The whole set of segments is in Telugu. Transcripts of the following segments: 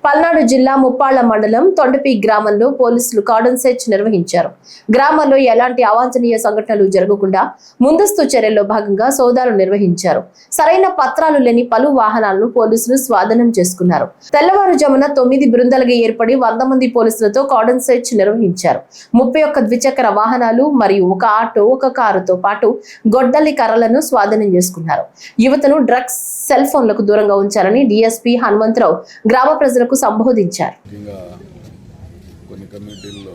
పల్నాడు జిల్లా ముప్పాళ్ల మండలం తొండపి గ్రామంలో పోలీసులు కార్డన్ సెర్చ్ నిర్వహించారు. గ్రామంలో ఎలాంటి అవాంఛనీయ సంఘటనలు జరగకుండా ముందస్తు చర్యల్లో భాగంగా సోదాలు నిర్వహించారు. సరైన పత్రాలు లేని పలు వాహనాలను పోలీసులు స్వాధీనం చేసుకున్నారు. తెల్లవారుజామున 9 బృందాలుగా ఏర్పడి 100 మంది పోలీసులతో కార్డన్ సెర్చ్ నిర్వహించారు. 31 ద్విచక్ర వాహనాలు మరియు ఒక ఆటో, ఒక కారుతో పాటు గొడ్డలి కర్రలను స్వాధీనం చేసుకున్నారు. యువతను డ్రగ్స్, సెల్ ఫోన్లకు దూరంగా ఉంచాలని డీఎస్పీ హనుమంతరావు గ్రామ ప్రజలకు సంబోధించారు. కొన్ని కమ్యూనిటీల్లో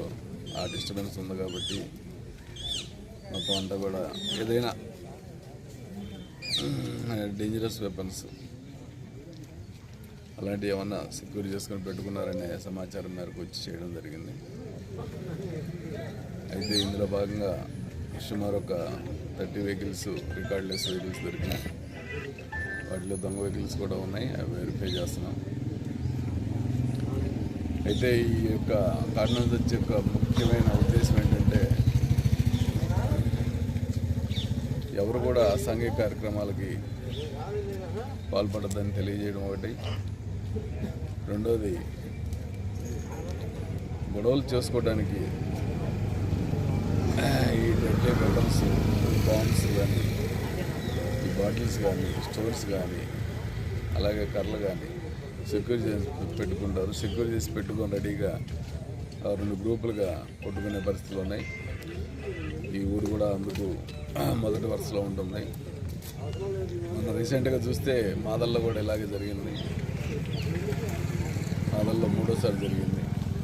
ఆ డిస్టర్బెన్స్ ఉంది కాబట్టి మొత్తం అంతా కూడా ఏదైనా డేంజరస్ వెపన్స్ అలాంటివి ఏమన్నా సెక్యూర్ చేసుకొని పెట్టుకున్నారనే సమాచారం మేరకు వచ్చి చేయడం జరిగింది. అయితే ఇందులో భాగంగా సుమారు ఒక 30 వెహికల్స్, రికార్డ్లెస్ వెహికల్స్ దొరికినాయి. వాటిలో దొంగ వెహికల్స్ కూడా ఉన్నాయి, అవి వెరిఫై చేస్తున్నాం. అయితే ఈ యొక్క కార్డన్ సెర్చ్ యొక్క ముఖ్యమైన ఉద్దేశం ఏంటంటే ఎవరు కూడా అసాంఘిక కార్యక్రమాలకి పాల్పడద్దని తెలియజేయడం ఒకటి. రెండోది, గొడవలు చేసుకోవడానికి ఈ డెడ్లీ వెపన్స్, బాంబ్స్ కానీ, ఈ బాటిల్స్ కానీ, స్టోర్స్ కానీ, అలాగే కర్రలు కానీ సెక్యూర్ చేసి పెట్టుకుంటారు. సెక్యూర్ చేసి పెట్టుకొని రెడీగా 2 గ్రూపులుగా కొట్టుకునే పరిస్థితులు ఉన్నాయి. ఈ ఊరు కూడా అందుకు మొదటి వరుసలో ఉంటుంది. మొన్న రీసెంట్గా చూస్తే మాదల్లో కూడా ఇలాగే జరిగింది. మాదల్లో 3వ సారి జరిగింది.